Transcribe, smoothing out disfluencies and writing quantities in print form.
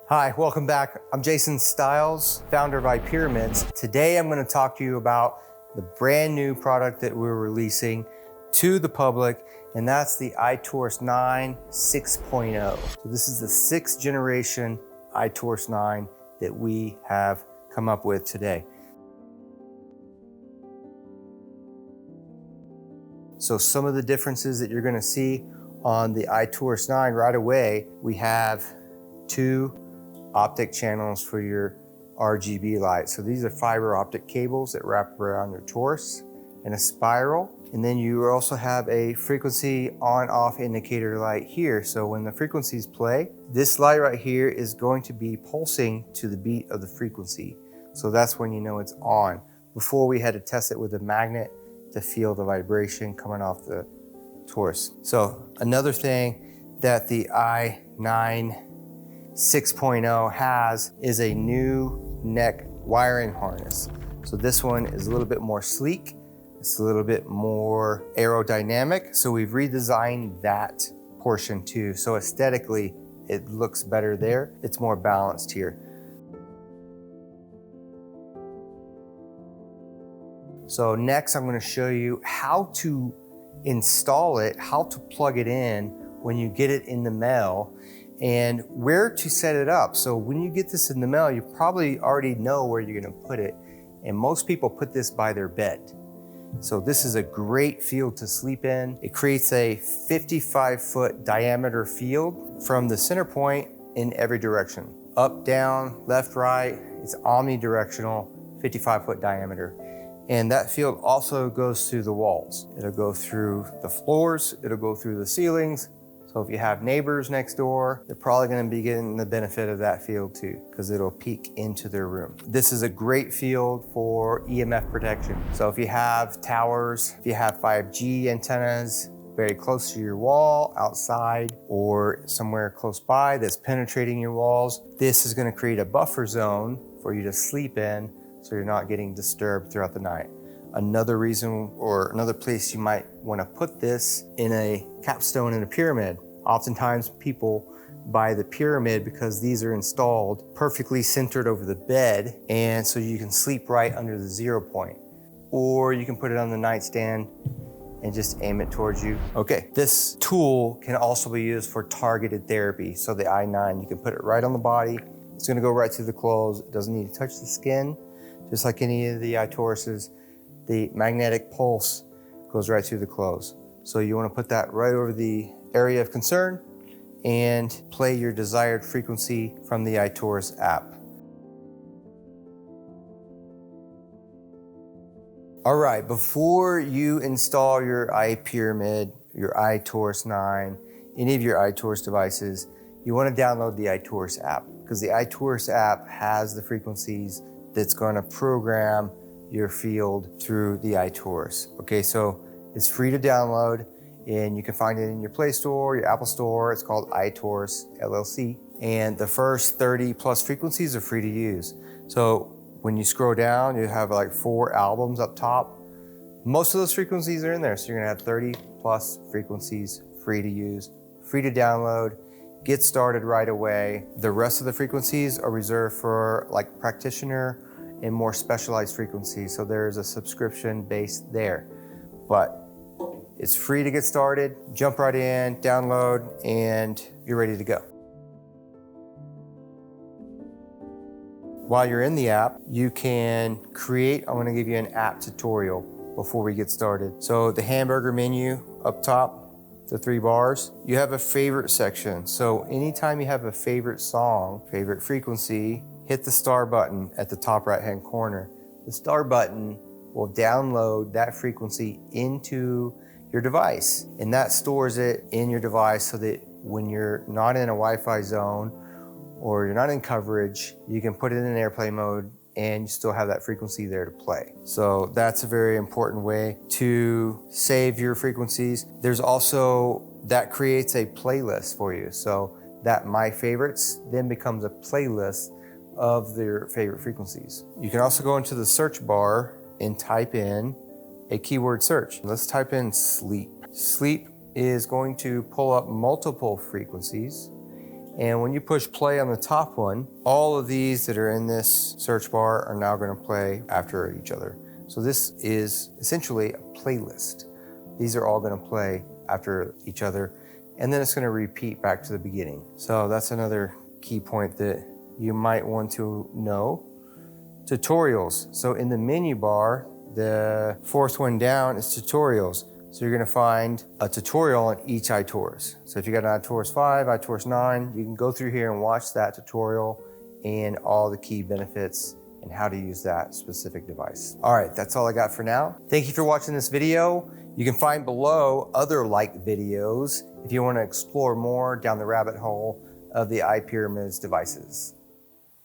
Hi, welcome back. I'm Jason Stiles, founder of iPyramids. Today I'm going to talk to you about the brand new product that we're releasing to the public, and that's the iTorus 9 6.0. So this is the 6th generation iTorus 9 that we have come up with today. So some of the differences that you're going to see on the iTorus 9 right away, we have 2 optic channels for your RGB light. So these are fiber optic cables that wrap around your torus in a spiral. And then you also have a frequency on-off indicator light here. So when the frequencies play, this light right here is going to be pulsing to the beat of the frequency. So that's when you know it's on. Before we had to test it with a magnet to feel the vibration coming off the torus. So another thing that the i9 6.0 has is a new neck wiring harness. So this one is a little bit more sleek. It's a little bit more aerodynamic. So we've redesigned that portion too. So aesthetically, it looks better there. It's more balanced here. So next I'm going to show you how to install it, how to plug it in when you get it in the mail, and where to set it up. So when you get this in the mail, you probably already know where you're going to put it. And most people put this by their bed. So this is a great field to sleep in. It creates a 55-foot diameter field from the center point in every direction. Up, down, left, right. It's omnidirectional, 55-foot diameter. And that field also goes through the walls. It'll go through the floors. It'll go through the ceilings. So if you have neighbors next door, they're probably going to be getting the benefit of that field too, because it'll peek into their room. This is a great field for EMF protection. So if you have towers, if you have 5G antennas very close to your wall, outside, or somewhere close by that's penetrating your walls, this is going to create a buffer zone for you to sleep in so you're not getting disturbed throughout the night. Another reason or another place you might want to put this in a capstone in a pyramid. Oftentimes people buy the pyramid because these are installed perfectly centered over the bed, and so you can sleep right under the 0 point. Or you can put it on the nightstand and just aim it towards you. Okay, this tool can also be used for targeted therapy. So the i9, you can put it right on the body. It's going to go right through the clothes. It doesn't need to touch the skin. Just like any of the iToruses, the magnetic pulse goes right through the clothes. So you want to put that right over the area of concern and play your desired frequency from the iTorus app. All right, before you install your iPyramid, your iTorus 9, any of your iTorus devices, you want to download the iTorus app, because the iTorus app has the frequencies that's going to program your field through the iTorus. Okay, so it's free to download, and you can find it in your Play Store, your Apple Store. It's called iTorus LLC. And the first 30 plus frequencies are free to use. So when you scroll down, you have like 4 albums up top. Most of those frequencies are in there. So you're gonna have 30 plus frequencies free to use, free to download, get started right away. The rest of the frequencies are reserved for like practitioner and more specialized frequencies. So there's a subscription based there. But it's free to get started. Jump right in, download, and you're ready to go. While you're in the app, you can create, I'm gonna give you an app tutorial before we get started. So the hamburger menu up top, the 3 bars, you have a favorite section. So anytime you have a favorite song, favorite frequency, hit the star button at the top right-hand corner. The star button will download that frequency into your device, and that stores it in your device so that when you're not in a Wi-Fi zone or you're not in coverage, you can put it in airplane mode and you still have that frequency there to play. So that's a very important way to save your frequencies. There's also, that creates a playlist for you. So that My Favorites then becomes a playlist of their favorite frequencies. You can also go into the search bar and type in a keyword search. Let's type in sleep. Sleep is going to pull up multiple frequencies, And when you push play on the top one, all of these that are in this search bar are now going to play after each other. So this is essentially a playlist. These are all going to play after each other, and then it's going to repeat back to the beginning. So that's another key point that you might want to know. Tutorials. So in the menu bar, the fourth one down is tutorials. So you're going to find a tutorial on each iTorus. So if you got an iTorus 5, iTorus 9, you can go through here and watch that tutorial and all the key benefits and how to use that specific device. All right, that's all I got for now. Thank you for watching this video. You can find below other like videos if you want to explore more down the rabbit hole of the iPyramids devices.